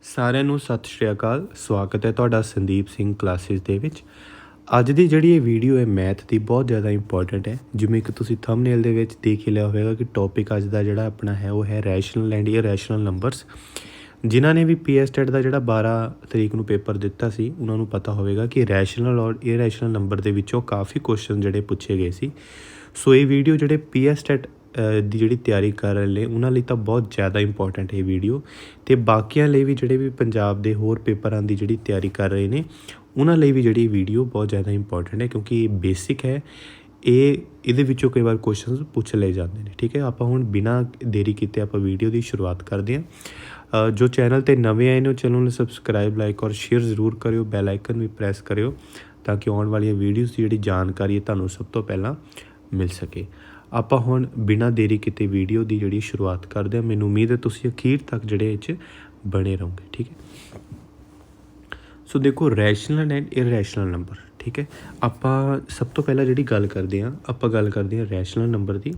ਸਾਰਿਆਂ ਨੂੰ ਸਤਿ ਸ਼੍ਰੀ ਅਕਾਲ। ਸਵਾਗਤ ਹੈ ਤੁਹਾਡਾ ਸੰਦੀਪ ਸਿੰਘ ਕਲਾਸਿਸ ਦੇ ਵਿੱਚ। ਅੱਜ ਦੀ ਜਿਹੜੀ ਇਹ ਵੀਡੀਓ ਹੈ ਮੈਥ ਦੀ ਬਹੁਤ ਜ਼ਿਆਦਾ ਇੰਪੋਰਟੈਂਟ ਹੈ। ਜਿਵੇਂ ਕਿ ਤੁਸੀਂ ਥੰਬਨੇਲ ਦੇ ਵਿੱਚ ਦੇਖ ਹੀ ਲਿਆ ਹੋਵੇਗਾ ਕਿ ਟੌਪਿਕ ਅੱਜ ਦਾ ਜਿਹੜਾ ਆਪਣਾ ਹੈ ਉਹ ਹੈ ਰੈਸ਼ਨਲ ਐਂਡ ਇਰੈਸ਼ਨਲ ਨੰਬਰਸ। ਜਿਨ੍ਹਾਂ ਨੇ ਵੀ ਪੀਐਸਟੈਟ ਦਾ ਜਿਹੜਾ 12 ਤਰੀਕ ਨੂੰ ਪੇਪਰ ਦਿੱਤਾ ਸੀ ਉਹਨਾਂ ਨੂੰ ਪਤਾ ਹੋਵੇਗਾ ਕਿ ਰੈਸ਼ਨਲ ਔਰ ਇਰੈਸ਼ਨਲ ਨੰਬਰ ਦੇ ਵਿੱਚੋਂ ਕਾਫੀ ਕੁਐਸਚਨ ਜਿਹੜੇ ਪੁੱਛੇ ਗਏ ਸੀ। ਸੋ ਇਹ ਵੀਡੀਓ ਜਿਹੜੇ ਪੀਐਸਟੈਟ ਦੀ ਜਿਹੜੀ ਤਿਆਰੀ ਕਰ ਰਹੇ ਨੇ ਉਹਨਾਂ ਲਈ ਤਾਂ ਬਹੁਤ ਜ਼ਿਆਦਾ ਇੰਪੋਰਟੈਂਟ ਇਹ ਵੀਡੀਓ, ਅਤੇ ਬਾਕੀਆਂ ਲਈ ਵੀ ਜਿਹੜੇ ਵੀ ਪੰਜਾਬ ਦੇ ਹੋਰ ਪੇਪਰਾਂ ਦੀ ਜਿਹੜੀ ਤਿਆਰੀ ਕਰ ਰਹੇ ਨੇ ਉਹਨਾਂ ਲਈ ਵੀ ਜਿਹੜੀ ਵੀਡੀਓ ਬਹੁਤ ਜ਼ਿਆਦਾ ਇੰਪੋਰਟੈਂਟ ਹੈ, ਕਿਉਂਕਿ ਇਹ ਬੇਸਿਕ ਹੈ। ਇਹਦੇ ਵਿੱਚੋਂ ਕਈ ਵਾਰ ਕੁਐਸਚਨਸ ਪੁੱਛ ਲਏ ਜਾਂਦੇ ਨੇ। ਠੀਕ ਹੈ, ਆਪਾਂ ਹੁਣ ਬਿਨਾਂ ਦੇਰੀ ਕੀਤੇ ਆਪਾਂ ਵੀਡੀਓ ਦੀ ਸ਼ੁਰੂਆਤ ਕਰਦੇ ਹਾਂ। ਜੋ ਚੈਨਲ 'ਤੇ ਨਵੇਂ ਆਏ ਨੇ ਉਹ ਚੈਨਲ ਨੂੰ ਸਬਸਕ੍ਰਾਈਬ, ਲਾਈਕ ਔਰ ਸ਼ੇਅਰ ਜ਼ਰੂਰ ਕਰਿਓ। ਬੈਲ ਆਈਕਨ ਵੀ ਪ੍ਰੈਸ ਕਰਿਓ ਤਾਂ ਕਿ ਆਉਣ ਵਾਲੀਆਂ ਵੀਡੀਓਜ਼ ਦੀ ਜਿਹੜੀ ਜਾਣਕਾਰੀ ਹੈ ਤੁਹਾਨੂੰ ਸਭ ਤੋਂ ਪਹਿਲਾਂ ਮਿਲ ਸਕੇ। ਆਪਾਂ ਹੁਣ ਬਿਨਾਂ ਦੇਰੀ ਕੀਤੇ ਵੀਡੀਓ ਦੀ ਜਿਹੜੀ ਸ਼ੁਰੂਆਤ ਕਰਦੇ ਹਾਂ। ਮੈਨੂੰ ਉਮੀਦ ਹੈ ਤੁਸੀਂ ਅਖੀਰ ਤੱਕ ਜਿਹੜੇ ਇਹ 'ਚ ਬਣੇ ਰਹੋਗੇ। ਠੀਕ ਹੈ, ਸੋ ਦੇਖੋ ਰੈਸ਼ਨਲ ਐਂਡ ਇਰੈਸ਼ਨਲ ਨੰਬਰ। ਠੀਕ ਹੈ, ਆਪਾਂ ਸਭ ਤੋਂ ਪਹਿਲਾਂ ਜਿਹੜੀ ਗੱਲ ਕਰਦੇ ਹਾਂ ਆਪਾਂ ਗੱਲ ਕਰਦੇ ਹਾਂ ਰੈਸ਼ਨਲ ਨੰਬਰ ਦੀ।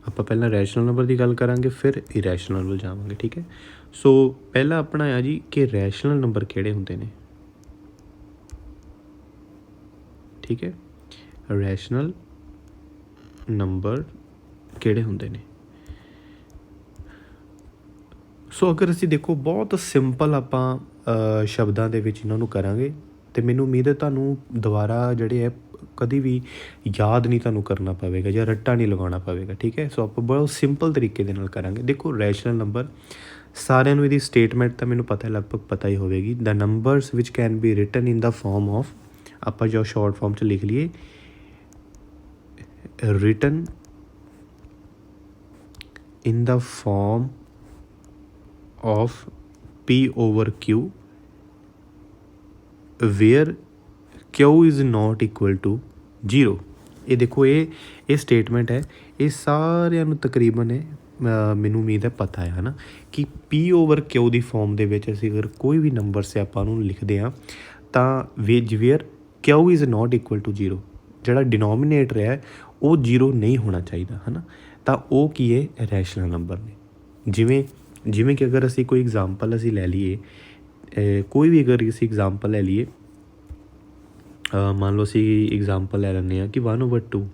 ਆਪਾਂ ਪਹਿਲਾਂ ਰੈਸ਼ਨਲ ਨੰਬਰ ਦੀ ਗੱਲ ਕਰਾਂਗੇ ਫਿਰ ਇਰੈਸ਼ਨਲ ਵੱਲ ਜਾਵਾਂਗੇ। ਠੀਕ ਹੈ, ਸੋ ਪਹਿਲਾਂ ਆਪਣਾ ਆ ਜੀ ਕਿ ਰੈਸ਼ਨਲ ਨੰਬਰ ਕਿਹੜੇ ਹੁੰਦੇ ਨੇ। ਠੀਕ ਹੈ, ਰੈਸ਼ਨਲ ਨੰਬਰ ਕਿਹੜੇ ਹੁੰਦੇ ਨੇ। ਸੋ ਅਗਰ ਅਸੀਂ ਦੇਖੋ ਬਹੁਤ ਸਿੰਪਲ ਆਪਾਂ ਸ਼ਬਦਾਂ ਦੇ ਵਿੱਚ ਇਹਨਾਂ ਨੂੰ ਕਰਾਂਗੇ ਅਤੇ ਮੈਨੂੰ ਉਮੀਦ ਹੈ ਤੁਹਾਨੂੰ ਦੁਬਾਰਾ ਜਿਹੜੇ ਹੈ ਕਦੀ ਵੀ ਯਾਦ ਨਹੀਂ ਤੁਹਾਨੂੰ ਕਰਨਾ ਪਵੇਗਾ ਜਾਂ ਰੱਟਾ ਨਹੀਂ ਲਗਾਉਣਾ ਪਵੇਗਾ। ਠੀਕ ਹੈ, ਸੋ ਆਪਾਂ ਬਹੁਤ ਸਿੰਪਲ ਤਰੀਕੇ ਦੇ ਨਾਲ ਕਰਾਂਗੇ। ਦੇਖੋ ਰੈਸ਼ਨਲ ਨੰਬਰ ਸਾਰਿਆਂ ਨੂੰ ਇਹਦੀ ਸਟੇਟਮੈਂਟ ਤਾਂ ਮੈਨੂੰ ਪਤਾ ਲਗਭਗ ਪਤਾ ਹੀ ਹੋਵੇਗੀ। ਦ numbers which can be written in the form of, ਆਪਾਂ ਜੋ ਸ਼ਾਰਟ ਫਾਰਮ 'ਚ ਲਿਖ ਲਈਏ written in the form of P over Q where Q is not equal to 0। ਇਹ ਦੇਖੋ ਇਹ ਸਟੇਟਮੈਂਟ ਹੈ। ਇਹ ਸਾਰਿਆਂ ਨੂੰ ਤਕਰੀਬਨ ਮੈਨੂੰ ਉਮੀਦ ਹੈ ਪਤਾ ਹੈ ਨਾ ਕਿ P over Q ਦੀ ਫੋਰਮ ਦੇ ਵਿੱਚ ਅਸੀਂ ਅਗਰ ਕੋਈ ਵੀ ਨੰਬਰ ਸੇ ਆਪਾਂ ਨੂੰ ਲਿਖਦੇ ਹਾਂ ਤਾਂ wear Q is not equal to 0, ਜਿਹੜਾ ਡਿਨੋਮੀਨੇਟਰ ਹੈ ਉਹ 0 ਨਹੀਂ ਹੋਣਾ ਚਾਹੀਦਾ ਹੈ ਨਾ, ਤਾਂ ਉਹ ਕੀ ਹੈ ਰੈਸ਼ਨਲ ਨੰਬਰ ਨੇ। ਜਿਵੇਂ ਕਿ ਅਗਰ ਅਸੀਂ ਕੋਈ ਐਗਜ਼ਾਮਪਲ ਅਸੀਂ ਲੈ ਲਈਏ, ਕੋਈ ਵੀ ਅਗਰ ਅਸੀਂ ਐਗਜ਼ਾਮਪਲ ਲੈ ਲਈਏ, ਮੰਨ ਲਓ ਅਸੀਂ ਐਗਜ਼ਾਮਪਲ ਲੈ ਲੈਂਦੇ ਹਾਂ ਕਿ 1/2।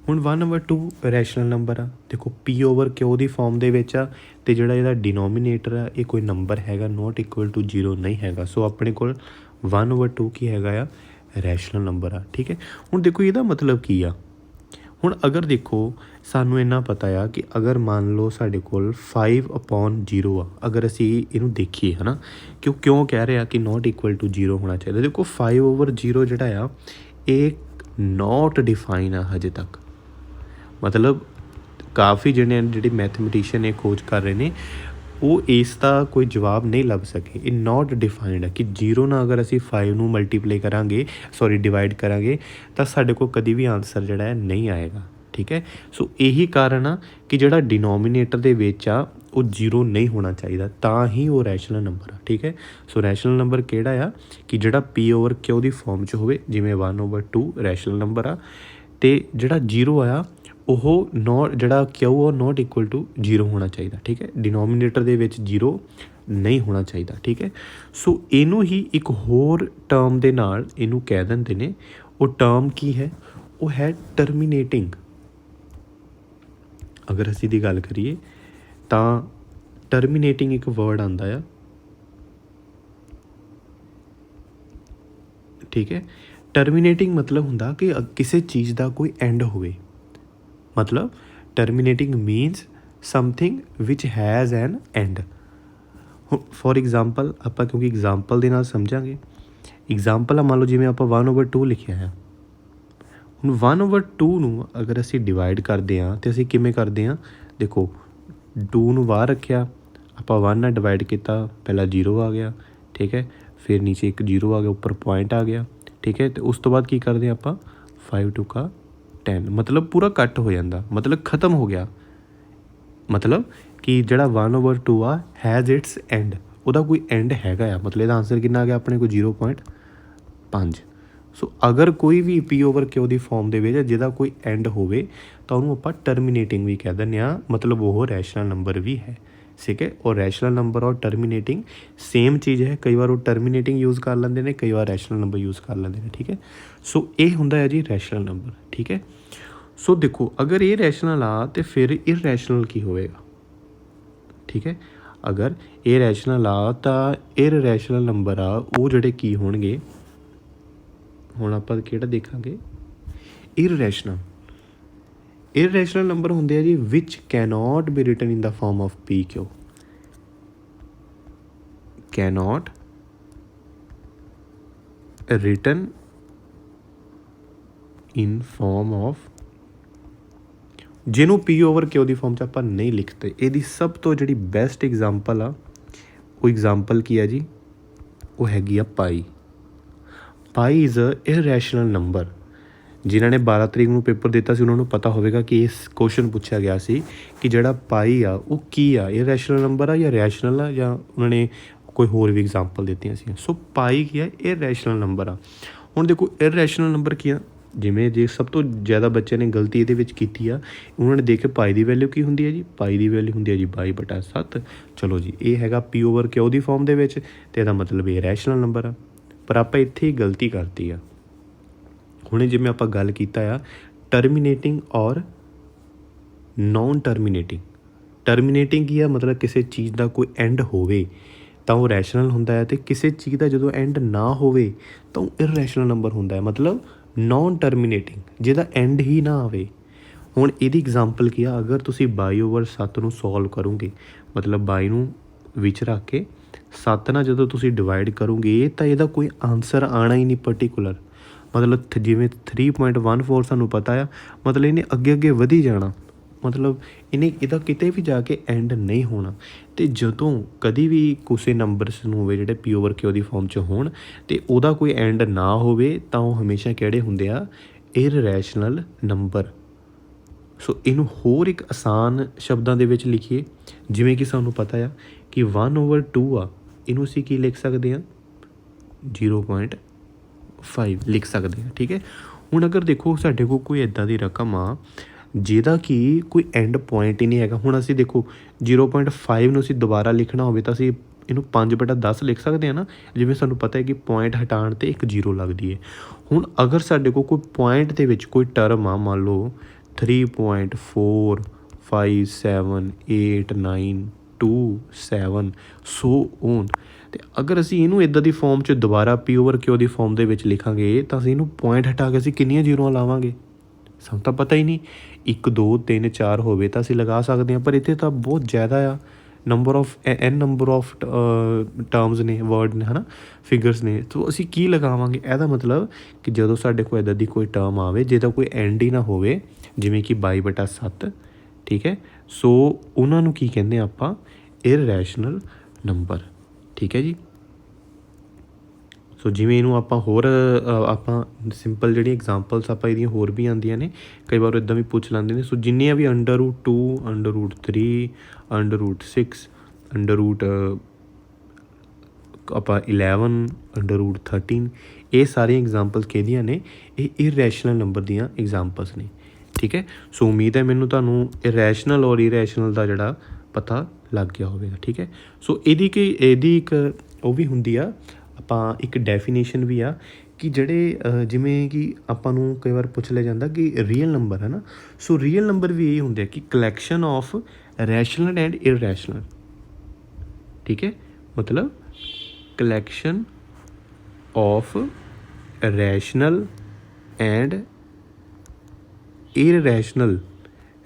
ਹੁਣ 1/2 ਰੈਸ਼ਨਲ ਨੰਬਰ ਆ। ਦੇਖੋ P over Q ਦੀ ਫੋਰਮ ਦੇ ਵਿੱਚ ਆ ਅਤੇ ਜਿਹੜਾ ਇਹਦਾ ਡਿਨੋਮੀਨੇਟਰ ਆ ਇਹ ਕੋਈ ਨੰਬਰ ਹੈਗਾ ਨੋਟ ਇਕੁਅਲ ਟੂ 0 ਨਹੀਂ ਹੈਗਾ। ਸੋ ਆਪਣੇ ਕੋਲ 1/2 ਕੀ ਹੈਗਾ ਆ ਰੈਸ਼ਨਲ ਨੰਬਰ ਆ। ਠੀਕ ਹੈ, ਹੁਣ ਦੇਖੋ ਇਹਦਾ ਮਤਲਬ ਕੀ ਆ। ਹੁਣ ਅਗਰ ਦੇਖੋ ਸਾਨੂੰ ਇੰਨਾ ਪਤਾ ਆ ਕਿ ਅਗਰ ਮੰਨ ਲਓ ਸਾਡੇ ਕੋਲ 5/0 ਆ, ਅਗਰ ਅਸੀਂ ਇਹਨੂੰ ਦੇਖੀਏ ਹੈ ਨਾ ਕਿ ਉਹ ਕਿਉਂ ਕਹਿ ਰਿਹਾ ਕਿ ਨੋਟ ਇਕੁਅਲ ਟੂ 0 ਹੋਣਾ ਚਾਹੀਦਾ। ਦੇਖੋ 5/0 ਜਿਹੜਾ ਆ ਇਹ ਨੋਟ ਡਿਫਾਈਨ ਆ ਹਜੇ ਤੱਕ। ਮਤਲਬ ਕਾਫੀ ਜਿਹੜੇ ਮੈਥਮੈਟੀਸ਼ੀਅਨ ਇਹ ਖੋਜ ਕਰ ਰਹੇ ਨੇ ਉਹ ਇਸ ਦਾ ਕੋਈ ਜਵਾਬ ਨਹੀਂ ਲੱਭ ਸਕੇ। ਇਹ ਨੋਟ ਡਿਫਾਈਨਡ ਹੈ ਕਿ 0 ਨਾਲ ਅਗਰ ਅਸੀਂ 5 ਨੂੰ ਮਲਟੀਪਲਾਈ ਕਰਾਂਗੇ ਡਿਵਾਈਡ ਕਰਾਂਗੇ ਤਾਂ ਸਾਡੇ ਕੋਲ ਕਦੀ ਵੀ ਆਨਸਰ ਜਿਹੜਾ ਹੈ ਨਹੀਂ ਆਏਗਾ। ਠੀਕ ਹੈ, ਸੋ ਇਹੀ ਕਾਰਨ ਆ ਕਿ ਜਿਹੜਾ ਡਿਨੋਮੀਨੇਟਰ ਦੇ ਵਿੱਚ ਆ ਉਹ 0 ਨਹੀਂ ਹੋਣਾ ਚਾਹੀਦਾ, ਤਾਂ ਹੀ ਉਹ ਰੈਸ਼ਨਲ ਨੰਬਰ ਆ। ਠੀਕ ਹੈ, ਸੋ ਰੈਸ਼ਨਲ ਨੰਬਰ ਕਿਹੜਾ ਆ ਕਿ ਜਿਹੜਾ P over Q ਦੀ ਫੋਰਮ 'ਚ ਹੋਵੇ, ਜਿਵੇਂ 1/2 ਰੈਸ਼ਨਲ ਨੰਬਰ ਆ, ਅਤੇ ਜਿਹੜਾ 0 ਆ ਉਹ ਜਿਹੜਾ Q ਉਹ ਨੋਟ ਇਕੁਅਲ ਟੂ 0 ਹੋਣਾ ਚਾਹੀਦਾ। ਠੀਕ ਹੈ, ਡਿਨੋਮੀਨੇਟਰ ਦੇ ਵਿੱਚ 0 ਨਹੀਂ ਹੋਣਾ ਚਾਹੀਦਾ। ਠੀਕ ਹੈ, ਸੋ ਇਹਨੂੰ ਹੀ ਇੱਕ ਹੋਰ ਟਰਮ ਦੇ ਨਾਲ ਇਹਨੂੰ ਕਹਿ ਦਿੰਦੇ ਨੇ। ਉਹ ਟਰਮ ਕੀ ਹੈ, ਉਹ ਹੈ ਟਰਮੀਨੇਟਿੰਗ। ਅਗਰ ਅਸੀਂ ਦੀ ਗੱਲ ਕਰੀਏ ਤਾਂ ਟਰਮੀਨੇਟਿੰਗ ਇੱਕ ਵਰਡ ਆਉਂਦਾ ਆ। ਠੀਕ ਹੈ, ਟਰਮੀਨੇਟਿੰਗ ਮਤਲਬ ਹੁੰਦਾ ਕਿ ਕਿਸੇ ਚੀਜ਼ ਦਾ ਕੋਈ ਐਂਡ ਹੋਵੇ। ਮਤਲਬ terminating means something which has an end. For example ਆਪਾਂ ਕਿਉਂਕਿ ਐਗਜ਼ਾਮਪਲ ਦੇ ਨਾਲ ਸਮਝਾਂਗੇ। ਐਗਜ਼ਾਮਪਲ ਆ, ਮੰਨ ਲਓ ਜਿਵੇਂ ਆਪਾਂ 1/2 ਲਿਖਿਆ ਹੈ। ਹੁਣ 1/2 ਨੂੰ ਅਗਰ ਅਸੀਂ ਡਿਵਾਈਡ ਕਰਦੇ ਹਾਂ ਤਾਂ ਅਸੀਂ ਕਿਵੇਂ ਕਰਦੇ ਹਾਂ। ਦੇਖੋ 2 ਨੂੰ ਬਾਹਰ ਰੱਖਿਆ, ਆਪਾਂ 1 ਨਾਲ ਡਿਵਾਈਡ ਕੀਤਾ, ਪਹਿਲਾਂ 0 ਆ ਗਿਆ। ਠੀਕ ਹੈ, ਫਿਰ ਨੀਚੇ ਇੱਕ 0 ਆ ਗਿਆ, ਉੱਪਰ ਪੁਆਇੰਟ ਆ ਗਿਆ। ਠੀਕ ਹੈ, ਅਤੇ ਉਸ ਤੋਂ ਬਾਅਦ ਕੀ ਕਰਦੇ ਹਾਂ ਆਪਾਂ 5 2 10, ਮਤਲਬ ਪੂਰਾ ਕੱਟ ਹੋ ਜਾਂਦਾ, ਮਤਲਬ ਖ਼ਤਮ ਹੋ ਗਿਆ। ਮਤਲਬ ਕਿ ਜਿਹੜਾ 1/2 ਆ ਹੈਜ਼ ਇਟਸ ਐਂਡ, ਉਹਦਾ ਕੋਈ ਐਂਡ ਹੈਗਾ ਆ। ਮਤਲਬ ਇਹਦਾ ਆਨਸਰ ਕਿੰਨਾ ਆ ਗਿਆ ਆਪਣੇ ਕੋਲ 0.5। ਸੋ ਅਗਰ ਕੋਈ ਵੀ P/Q ਦੀ ਫਾਰਮ ਦੇ ਵਿੱਚ ਜਿਹਦਾ ਕੋਈ ਐਂਡ ਹੋਵੇ ਤਾਂ ਉਹਨੂੰ ਆਪਾਂ ਟਰਮੀਨੇਟਿੰਗ ਵੀ ਕਹਿ ਦਿੰਦੇ ਹਾਂ, ਮਤਲਬ ਉਹ ਰੈਸ਼ਨਲ ਨੰਬਰ ਵੀ ਹੈ। ਠੀਕ ਹੈ, ਉਹ ਰੈਸ਼ਨਲ ਨੰਬਰ ਔਰ ਟਰਮੀਨੇਟਿੰਗ ਸੇਮ ਚੀਜ਼ ਹੈ। ਕਈ ਵਾਰ ਉਹ ਟਰਮੀਨੇਟਿੰਗ ਯੂਜ਼ ਕਰ ਲੈਂਦੇ ਨੇ, ਕਈ ਵਾਰ ਰੈਸ਼ਨਲ ਨੰਬਰ ਯੂਜ਼ ਕਰ ਲੈਂਦੇ ਨੇ। ਠੀਕ ਹੈ, ਸੋ ਇਹ ਹੁੰਦਾ ਹੈ ਜੀ ਰੈਸ਼ਨਲ ਨੰਬਰ। ਠੀਕ ਹੈ, ਸੋ ਦੇਖੋ ਅਗਰ ਇਹ ਰੈਸ਼ਨਲ ਆ ਤਾਂ ਫਿਰ ਇਰਰੈਸ਼ਨਲ ਕੀ ਹੋਵੇਗਾ। ਠੀਕ ਹੈ, ਅਗਰ ਇਹ ਰੈਸ਼ਨਲ ਆ ਤਾਂ ਇਰਰੈਸ਼ਨਲ ਨੰਬਰ ਆ ਉਹ ਜਿਹੜੇ ਕੀ ਹੋਣਗੇ, ਹੁਣ ਆਪਾਂ ਕਿਹੜਾ ਦੇਖਾਂਗੇ, ਇਰਰੈਸ਼ਨਲ ਨੰਬਰ ਹੁੰਦੇ ਆ ਜੀ which cannot be written in the form of PQ, cannot written in form of, ਜਿਹਨੂੰ P/Q ਦੀ ਫਾਰਮ 'ਚ ਆਪਾਂ ਨਹੀਂ ਲਿਖਦੇ। ਇਹਦੀ ਸਭ ਤੋਂ ਜਿਹੜੀ ਬੈਸਟ ਐਗਜ਼ਾਮਪਲ ਆ ਉਹ ਐਗਜ਼ਾਮਪਲ ਕੀ ਆ ਜੀ, ਉਹ ਹੈਗੀ ਆ ਪਾਈ ਇਜ਼ ਅ ਇਰਰੈਸ਼ਨਲ ਨੰਬਰ। ਜਿਨ੍ਹਾਂ ਨੇ 12 ਤਰੀਕ ਨੂੰ ਪੇਪਰ ਦਿੱਤਾ ਸੀ ਉਹਨਾਂ ਨੂੰ ਪਤਾ ਹੋਵੇਗਾ ਕਿ ਇਸ ਕੁਐਸਚਨ ਪੁੱਛਿਆ ਗਿਆ ਸੀ ਕਿ ਜਿਹੜਾ ਪਾਈ ਆ ਉਹ ਕੀ ਆ, ਇਰਰੈਸ਼ਨਲ ਨੰਬਰ ਆ ਜਾਂ ਰੈਸ਼ਨਲ ਆ, ਜਾਂ ਉਹਨਾਂ ਨੇ ਕੋਈ ਹੋਰ ਵੀ ਐਗਜ਼ਾਮਪਲ ਦਿੱਤੀਆਂ ਸੀ। ਸੋ ਪਾਈ ਕੀ ਆ, ਇਰਰੈਸ਼ਨਲ ਨੰਬਰ ਆ। ਹੁਣ ਦੇਖੋ ਇਰਰੈਸ਼ਨਲ ਨੰਬਰ ਕੀ ਆ, ਜਿਵੇਂ ਜੇ ਸਭ ਤੋਂ ਜ਼ਿਆਦਾ ਬੱਚਿਆਂ ਨੇ ਗਲਤੀ ਇਹਦੇ ਵਿੱਚ ਕੀਤੀ ਆ, ਉਹਨਾਂ ਨੇ ਦੇਖਿਆ ਪਾਈ ਦੀ ਵੈਲਿਊ ਕੀ ਹੁੰਦੀ ਹੈ ਜੀ, ਪਾਈ ਦੀ ਵੈਲਿਊ ਹੁੰਦੀ ਹੈ ਜੀ 22/7। ਚਲੋ ਜੀ ਇਹ ਹੈਗਾ P/Q ਦੀ ਫਾਰਮ ਦੇ ਵਿੱਚ ਅਤੇ ਇਹਦਾ ਮਤਲਬ ਇਹ ਰੈਸ਼ਨਲ ਨੰਬਰ ਆ। ਪਰ ਆਪਾਂ ਇੱਥੇ ਹੀ ਗਲਤੀ ਕਰਤੀ ਆ। ਹੁਣੇ ਜਿਵੇਂ ਆਪਾਂ ਗੱਲ ਕੀਤਾ ਆ ਟਰਮੀਨੇਟਿੰਗ ਔਰ ਨੋਨ ਟਰਮੀਨੇਟਿੰਗ ਕੀ ਆ, ਮਤਲਬ ਕਿਸੇ ਚੀਜ਼ ਦਾ ਕੋਈ ਐਂਡ ਹੋਵੇ ਤਾਂ ਉਹ ਰੈਸ਼ਨਲ ਹੁੰਦਾ ਹੈ, ਅਤੇ ਕਿਸੇ ਚੀਜ਼ ਦਾ ਜਦੋਂ ਐਂਡ ਨਾ ਹੋਵੇ ਤਾਂ ਉਹ ਇਰਰੈਸ਼ਨਲ ਨੰਬਰ ਹੁੰਦਾ ਹੈ, ਮਤਲਬ ਨੋਨ ਟਰਮੀਨੇਟਿੰਗ, ਜਿਹਦਾ ਐਂਡ ਹੀ ਨਾ ਆਵੇ। ਹੁਣ ਇਹਦੀ ਐਗਜ਼ਾਮਪਲ ਕੀ ਆ, ਅਗਰ ਤੁਸੀਂ 22/7 ਨੂੰ ਸੋਲਵ ਕਰੋਗੇ, ਮਤਲਬ 22 ਨੂੰ ਵਿੱਚ ਰੱਖ ਕੇ 7 ਨਾਲ ਜਦੋਂ ਤੁਸੀਂ ਡਿਵਾਈਡ ਕਰੋਗੇ ਤਾਂ ਇਹਦਾ ਕੋਈ ਆਨਸਰ ਆਉਣਾ ਹੀ ਨਹੀਂ ਪਰਟੀਕੂਲਰ। ਮਤਲਬ ਜਿਵੇਂ 3.14 ਸਾਨੂੰ ਪਤਾ ਆ, ਮਤਲਬ ਇਹਨੇ ਅੱਗੇ ਵਧੀ ਜਾਣਾ, ਮਤਲਬ ਇਹਦਾ ਕਿਤੇ ਵੀ ਜਾ ਕੇ ਐਂਡ ਨਹੀਂ ਹੋਣਾ। ਅਤੇ ਜਦੋਂ ਕਦੀ ਵੀ ਕਿਸੇ ਨੰਬਰਸ ਨੂੰ ਹੋਵੇ ਜਿਹੜੇ P/Q ਦੀ ਫਾਰਮ 'ਚ ਹੋਣ ਅਤੇ ਉਹਦਾ ਕੋਈ ਐਂਡ ਨਾ ਹੋਵੇ ਤਾਂ ਉਹ ਹਮੇਸ਼ਾ ਕਿਹੜੇ ਹੁੰਦੇ ਆ, ਇਰਰੈਸ਼ਨਲ ਨੰਬਰ। ਸੋ ਇਹਨੂੰ ਹੋਰ ਇੱਕ ਆਸਾਨ ਸ਼ਬਦਾਂ ਦੇ ਵਿੱਚ ਲਿਖੀਏ, ਜਿਵੇਂ ਕਿ ਸਾਨੂੰ ਪਤਾ ਆ ਕਿ 1/2 ਆ, ਇਹਨੂੰ ਅਸੀਂ ਕੀ ਲਿਖ ਸਕਦੇ ਹਾਂ, 0.5 ਲਿਖ ਸਕਦੇ ਹਾਂ। ਠੀਕ ਹੈ, ਹੁਣ ਅਗਰ ਦੇਖੋ ਸਾਡੇ ਕੋਲ ਕੋਈ ਇੱਦਾਂ ਦੀ ਰਕਮ ਆ ਜਿਹਦਾ ਕਿ ਕੋਈ ਐਂਡ ਪੁਆਇੰਟ ਹੀ ਨਹੀਂ ਹੈਗਾ। ਹੁਣ ਅਸੀਂ ਦੇਖੋ 0.5 ਨੂੰ ਅਸੀਂ ਦੁਬਾਰਾ ਲਿਖਣਾ ਹੋਵੇ ਤਾਂ ਅਸੀਂ ਇਹਨੂੰ 5/10 ਲਿਖ ਸਕਦੇ ਹਾਂ ਨਾ, ਜਿਵੇਂ ਸਾਨੂੰ ਪਤਾ ਹੈ ਕਿ ਪੁਆਇੰਟ ਹਟਾਉਣ 'ਤੇ ਇੱਕ 0 ਲੱਗਦੀ ਹੈ। ਹੁਣ ਅਗਰ ਸਾਡੇ ਕੋਲ ਕੋਈ ਪੁਆਇੰਟ ਦੇ ਵਿੱਚ ਕੋਈ ਟਰਮ ਆ, ਮੰਨ ਲਓ 3.4578927 ਸੋ ਔਨ, ਅਤੇ ਅਗਰ ਅਸੀਂ ਇਹਨੂੰ ਇੱਦਾਂ ਦੀ ਫਾਰਮ 'ਚ ਦੁਬਾਰਾ P/Q ਦੀ ਫਾਰਮ ਦੇ ਵਿੱਚ ਲਿਖਾਂਗੇ ਤਾਂ ਅਸੀਂ ਇਹਨੂੰ ਪੁਆਇੰਟ ਹਟਾ ਕੇ ਅਸੀਂ ਕਿੰਨੀਆਂ ਜ਼ੀਰੋਆਂ ਲਾਵਾਂਗੇ, ਸਾਨੂੰ ਤਾਂ ਪਤਾ ਹੀ ਨਹੀਂ। 1 2 3 4 ਹੋਵੇ ਤਾਂ ਅਸੀਂ ਲਗਾ ਸਕਦੇ ਹਾਂ, ਪਰ ਇੱਥੇ ਤਾਂ ਬਹੁਤ ਜ਼ਿਆਦਾ ਆ, ਨੰਬਰ ਆਫ ਟਰਮਸ ਨੇ, ਵਰਡ ਨੇ, ਹੈ ਨਾ, ਫਿਗਰਸ ਨੇ, ਤਾਂ ਅਸੀਂ ਕੀ ਲਗਾਵਾਂਗੇ। ਇਹਦਾ ਮਤਲਬ ਕਿ ਜਦੋਂ ਸਾਡੇ ਕੋਲ ਇੱਦਾਂ ਦੀ ਕੋਈ ਟਰਮ ਆਵੇ ਜਿਹਦਾ ਕੋਈ ਐਂਡ ਹੀ ਨਾ ਹੋਵੇ, ਜਿਵੇਂ ਕਿ 22/7, ਠੀਕ ਹੈ, ਸੋ ਉਹਨਾਂ ਨੂੰ ਕੀ ਕਹਿੰਦੇ ਆ ਆਪਾਂ, ਇਰਰੈਸ਼ਨਲ ਨੰਬਰ। ਠੀਕ ਹੈ ਜੀ, ਸੋ ਜਿਵੇਂ ਇਹਨੂੰ ਆਪਾਂ ਹੋਰ ਆਪਾਂ ਸਿੰਪਲ ਜਿਹੜੀਆਂ ਐਗਜ਼ਾਮਪਲਸ ਆਪਾਂ ਇਹਦੀਆਂ ਹੋਰ ਵੀ ਆਉਂਦੀਆਂ ਨੇ, ਕਈ ਵਾਰ ਇੱਦਾਂ ਵੀ ਪੁੱਛ ਲੈਂਦੇ ਨੇ। ਸੋ ਜਿੰਨੀਆਂ ਵੀ √2, √3, √6, ਆਪਾਂ 11, √13, ਇਹ ਸਾਰੀਆਂ ਐਗਜ਼ਾਮਪਲਸ ਕਿਹਦੀਆਂ ਨੇ, ਇਹ ਇਰਰੈਸ਼ਨਲ ਨੰਬਰ ਦੀਆਂ ਐਗਜ਼ਾਮਪਲਸ ਨੇ। ਠੀਕ ਹੈ, ਸੋ ਉਮੀਦ ਹੈ ਮੈਨੂੰ ਤੁਹਾਨੂੰ ਇਰਰੈਸ਼ਨਲ ਔਰ ਇਰਰੈਸ਼ਨਲ ਦਾ ਜਿਹੜਾ ਪਤਾ ਲੱਗ ਗਿਆ ਹੋਵੇਗਾ। ਠੀਕ ਹੈ, ਸੋ ਇਹਦੀ ਇੱਕ ਉਹ ਵੀ ਹੁੰਦੀ ਆ, ਆਪਾਂ ਇੱਕ ਡੈਫੀਨੇਸ਼ਨ ਵੀ ਆ ਕਿ ਜਿਹੜੇ ਜਿਵੇਂ ਕਿ ਆਪਾਂ ਨੂੰ ਕਈ ਵਾਰ ਪੁੱਛ ਲਿਆ ਜਾਂਦਾ ਕਿ ਰੀਅਲ ਨੰਬਰ ਹੈ ਨਾ, ਸੋ ਰੀਅਲ ਨੰਬਰ ਵੀ ਇਹ ਹੁੰਦੇ ਆ ਕਿ collection of rational and irrational. ਠੀਕ ਹੈ, ਮਤਲਬ collection of rational and irrational,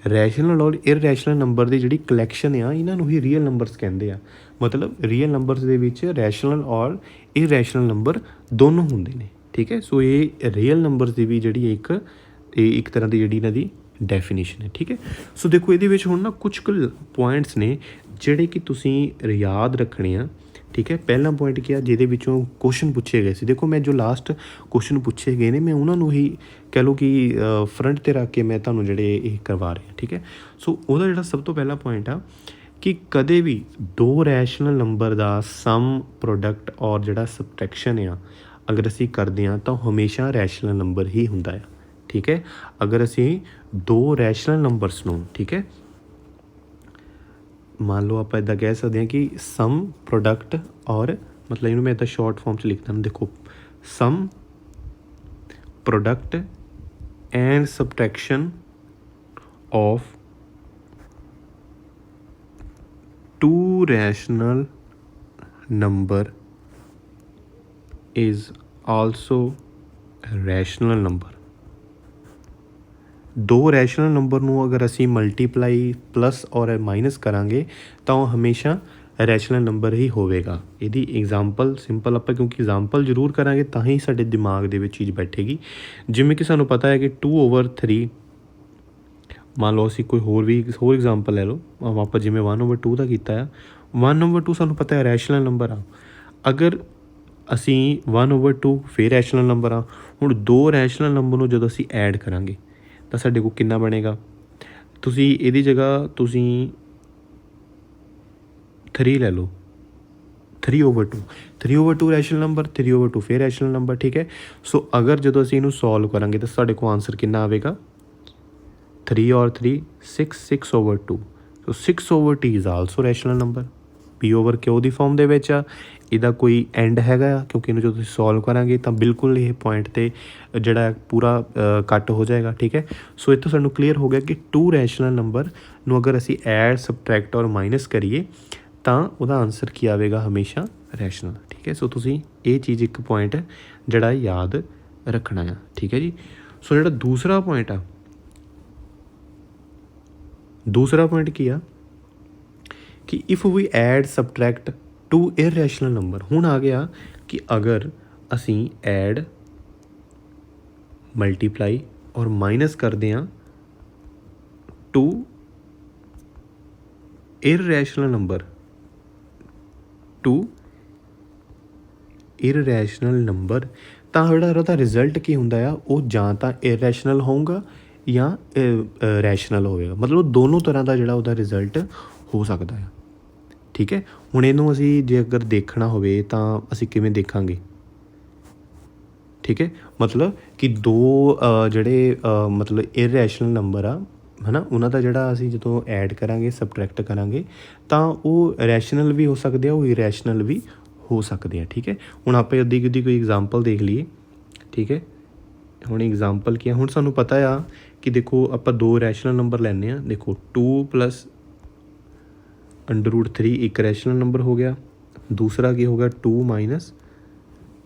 rational ਔਰ ਇਰਰੈਸ਼ਨਲ ਨੰਬਰ ਦੀ ਜਿਹੜੀ ਕਲੈਕਸ਼ਨ ਆ, ਇਹਨਾਂ ਨੂੰ ਹੀ ਰੀਅਲ ਨੰਬਰਸ ਕਹਿੰਦੇ ਆ। ਮਤਲਬ ਰੀਅਲ ਨੰਬਰਸ ਦੇ ਵਿੱਚ ਰੈਸ਼ਨਲ ਔਰ ਇਰਰੈਸ਼ਨਲ ਨੰਬਰ ਦੋਨੋਂ ਹੁੰਦੇ ਨੇ। ਠੀਕ ਹੈ, ਸੋ ਇਹ ਰੀਅਲ ਨੰਬਰਸ ਦੀ ਵੀ ਜਿਹੜੀ ਇੱਕ ਤਰ੍ਹਾਂ ਦੀ ਜਿਹੜੀ ਇਹਨਾਂ ਦੀ ਡੈਫੀਨੇਸ਼ਨ ਹੈ। ਠੀਕ ਹੈ, ਸੋ ਦੇਖੋ ਇਹਦੇ ਵਿੱਚ ਹੁਣ ਨਾ ਕੁਛ ਕੁ ਪੁਆਇੰਟਸ ਨੇ ਜਿਹੜੇ ਕਿ ਤੁਸੀਂ ਯਾਦ ਰੱਖਣੇ ਆ। ਠੀਕ ਹੈ, ਪਹਿਲਾ ਪੁਆਇੰਟ ਕੀ ਆ, ਜਿਹਦੇ ਵਿੱਚੋਂ ਕੁਐਸਚਨ ਪੁੱਛੇ ਗਏ ਸੀ। ਦੇਖੋ ਮੈਂ ਜੋ ਲਾਸਟ ਕੁਐਸਚਨ ਪੁੱਛੇ ਗਏ ਨੇ, ਮੈਂ ਉਹਨਾਂ ਨੂੰ ਹੀ ਕਹਿ ਲਓ ਕਿ ਫਰੰਟ 'ਤੇ ਰੱਖ ਕੇ ਮੈਂ ਤੁਹਾਨੂੰ ਜਿਹੜੇ ਇਹ ਕਰਵਾ ਰਿਹਾ। ਠੀਕ ਹੈ, ਸੋ ਉਹਦਾ ਜਿਹੜਾ ਸਭ ਤੋਂ ਪਹਿਲਾ ਪੁਆਇੰਟ ਆ ਕਿ ਕਦੇ ਵੀ ਦੋ ਰੈਸ਼ਨਲ ਨੰਬਰ ਦਾ ਸਮ, ਪ੍ਰੋਡਕਟ ਔਰ ਜਿਹੜਾ ਸਬਟਰੈਕਸ਼ਨ ਆ, ਅਗਰ ਅਸੀਂ ਕਰਦੇ ਹਾਂ ਤਾਂ ਹਮੇਸ਼ਾ ਰੈਸ਼ਨਲ ਨੰਬਰ ਹੀ ਹੁੰਦਾ ਆ। ਠੀਕ ਹੈ, ਅਗਰ ਅਸੀਂ ਦੋ ਰੈਸ਼ਨਲ ਨੰਬਰਸ ਨੂੰ, ਠੀਕ ਹੈ, ਮੰਨ ਲਓ ਆਪਾਂ ਇੱਦਾਂ ਕਹਿ ਸਕਦੇ ਹਾਂ ਕਿ ਸਮ ਪ੍ਰੋਡਕਟ ਔਰ ਮਤਲਬ ਇਹਨੂੰ ਮੈਂ ਇੱਦਾਂ ਸ਼ਾਰਟ ਫਾਰਮ 'ਚ ਲਿਖਦਾ ਹਾਂ, ਦੇਖੋ sum product and subtraction of two rational number is also a rational number। ਦੋ ਰੈਸ਼ਨਲ ਨੰਬਰ ਨੂੰ ਅਗਰ ਅਸੀਂ ਮਲਟੀਪਲਾਈ ਪਲੱਸ ਔਰ ਮਾਈਨਸ ਕਰਾਂਗੇ ਤਾਂ ਉਹ ਹਮੇਸ਼ਾ ਰੈਸ਼ਨਲ ਨੰਬਰ ਹੀ ਹੋਵੇਗਾ। ਇਹਦੀ ਐਗਜ਼ਾਮਪਲ ਸਿੰਪਲ ਆਪਾਂ ਕਿਉਂਕਿ ਐਗਜ਼ਾਮਪਲ ਜ਼ਰੂਰ ਕਰਾਂਗੇ ਤਾਂ ਹੀ ਸਾਡੇ ਦਿਮਾਗ ਦੇ ਵਿੱਚ ਚੀਜ਼ ਬੈਠੇਗੀ। ਜਿਵੇਂ ਕਿ ਸਾਨੂੰ ਪਤਾ ਹੈ ਕਿ 2/3, ਮੰਨ ਲਓ ਅਸੀਂ ਕੋਈ ਹੋਰ ਐਗਜ਼ਾਮਪਲ ਲੈ ਲਓ, ਆਪਾਂ ਜਿਵੇਂ 1/2 ਦਾ ਕੀਤਾ ਆ, 1/2 ਸਾਨੂੰ ਪਤਾ ਹੈ ਰੈਸ਼ਨਲ ਨੰਬਰ ਆ। ਅਗਰ ਅਸੀਂ 1/2 ਫਿਰ ਰੈਸ਼ਨਲ ਨੰਬਰ ਆ, ਹੁਣ ਦੋ ਰੈਸ਼ਨਲ ਨੰਬਰ ਨੂੰ ਜਦੋਂ ਅਸੀਂ ਐਡ ਕਰਾਂਗੇ ਤਾਂ ਸਾਡੇ ਕੋਲ ਕਿੰਨਾ ਬਣੇਗਾ? ਤੁਸੀਂ ਇਹਦੀ ਜਗ੍ਹਾ ਤੁਸੀਂ 3 ਲੈ ਲਓ, 3/2, 3/2 ਰੈਸ਼ਨਲ ਨੰਬਰ, 3/2 ਫਿਰ ਰੈਸ਼ਨਲ ਨੰਬਰ। ਠੀਕ ਹੈ, ਸੋ ਅਗਰ ਜਦੋਂ ਅਸੀਂ ਇਹਨੂੰ ਸੋਲਵ ਕਰਾਂਗੇ ਤਾਂ ਸਾਡੇ ਕੋਲ ਆਨਸਰ ਕਿੰਨਾ ਆਵੇਗਾ? 3 और 3 6, 6/2। ਸੋ 6/2 is also rational number. P/Q the farm ਦੇ ਵਿੱਚ ਆ, ਇਹਦਾ ਕੋਈ ਐਂਡ ਹੈਗਾ ਆ ਕਿਉਂਕਿ ਇਹਨੂੰ ਜਦੋਂ ਤੁਸੀਂ ਸੋਲਵ ਕਰਾਂਗੇ ਤਾਂ ਬਿਲਕੁਲ ਇਹ ਪੁਆਇੰਟ 'ਤੇ ਜਿਹੜਾ ਪੂਰਾ ਕੱਟ ਹੋ ਜਾਏਗਾ। ਠੀਕ ਹੈ, ਸੋ ਇੱਥੋਂ ਸਾਨੂੰ ਕਲੀਅਰ ਹੋ ਗਿਆ ਕਿ ਟੂ ਰੈਸ਼ਨਲ ਨੰਬਰ ਨੂੰ ਅਗਰ ਅਸੀਂ ਐਡ, ਸਬਟਰੈਕਟ ਔਰ ਮਾਈਨਸ ਕਰੀਏ ਤਾਂ ਉਹਦਾ ਆਨਸਰ ਕੀ ਆਵੇਗਾ? ਹਮੇਸ਼ਾ ਰੈਸ਼ਨਲ। ਠੀਕ ਹੈ, ਸੋ ਤੁਸੀਂ ਇਹ ਚੀਜ਼ ਇੱਕ ਪੁਆਇੰਟ ਜਿਹੜਾ ਯਾਦ ਰੱਖਣਾ ਆ। ਠੀਕ ਹੈ ਜੀ, ਸੋ ਜਿਹੜਾ ਦੂਸਰਾ ਪੁਆਇੰਟ ਆ, ਦੂਸਰਾ ਪੁਆਇੰਟ ਕੀ ਆ ਕਿ if we add subtract two irrational number. ਹੁਣ ਆ ਗਿਆ ਕਿ ਅਗਰ ਅਸੀਂ ਐਡ, ਮਲਟੀਪਲਾਈ ਔਰ ਮਾਈਨਸ ਕਰਦੇ ਹਾਂ ਟੂ ਇਰਰੈਸ਼ਨਲ ਨੰਬਰ, ਤਾਂ ਜਿਹੜਾ ਉਹਦਾ ਰਿਜ਼ਲਟ ਕੀ ਹੁੰਦਾ ਆ, ਉਹ ਜਾਂ ਤਾਂ ਇਰਰੈਸ਼ਨਲ ਹੋਊਗਾ ਜਾਂ ਰੈਸ਼ਨਲ ਹੋਵੇਗਾ। ਮਤਲਬ ਦੋਨੋਂ ਤਰ੍ਹਾਂ ਦਾ ਜਿਹੜਾ ਉਹਦਾ ਰਿਜ਼ਲਟ ਹੋ ਸਕਦਾ ਆ। ਠੀਕ ਹੈ, ਹੁਣ ਇਹਨੂੰ ਅਸੀਂ ਜੇ ਅਗਰ ਦੇਖਣਾ ਹੋਵੇ ਤਾਂ ਅਸੀਂ ਕਿਵੇਂ ਦੇਖਾਂਗੇ? ਠੀਕ ਹੈ, ਮਤਲਬ ਕਿ ਦੋ ਜਿਹੜੇ ਮਤਲਬ ਇਰਰੈਸ਼ਨਲ ਨੰਬਰ ਆ, ਹੈ ਨਾ, ਉਹਨਾਂ ਦਾ ਜਿਹੜਾ ਅਸੀਂ ਜਦੋਂ ਐਡ ਕਰਾਂਗੇ, ਸਬਟਰੈਕਟ ਕਰਾਂਗੇ ਤਾਂ ਉਹ ਰੈਸ਼ਨਲ ਵੀ ਹੋ ਸਕਦੇ ਆ, ਉਹ ਇਰੈਸ਼ਨਲ ਵੀ ਹੋ ਸਕਦੇ ਆ। ਠੀਕ ਹੈ, ਹੁਣ ਆਪਾਂ ਉਹਦੀ ਕੋਈ ਐਗਜ਼ਾਮਪਲ ਦੇਖ ਲਈਏ। ਠੀਕ ਹੈ, ਹੁਣ ਐਗਜ਼ਾਮਪਲ ਕੀ ਆ? ਹੁਣ ਸਾਨੂੰ ਪਤਾ ਆ ਕਿ ਦੇਖੋ ਆਪਾਂ ਦੋ ਰੈਸ਼ਨਲ ਨੰਬਰ ਲੈਂਦੇ ਹਾਂ। ਦੇਖੋ 2 + √3 ਇੱਕ ਰੈਸ਼ਨਲ ਨੰਬਰ ਹੋ ਗਿਆ, ਦੂਸਰਾ ਕੀ ਹੋ ਗਿਆ? 2 -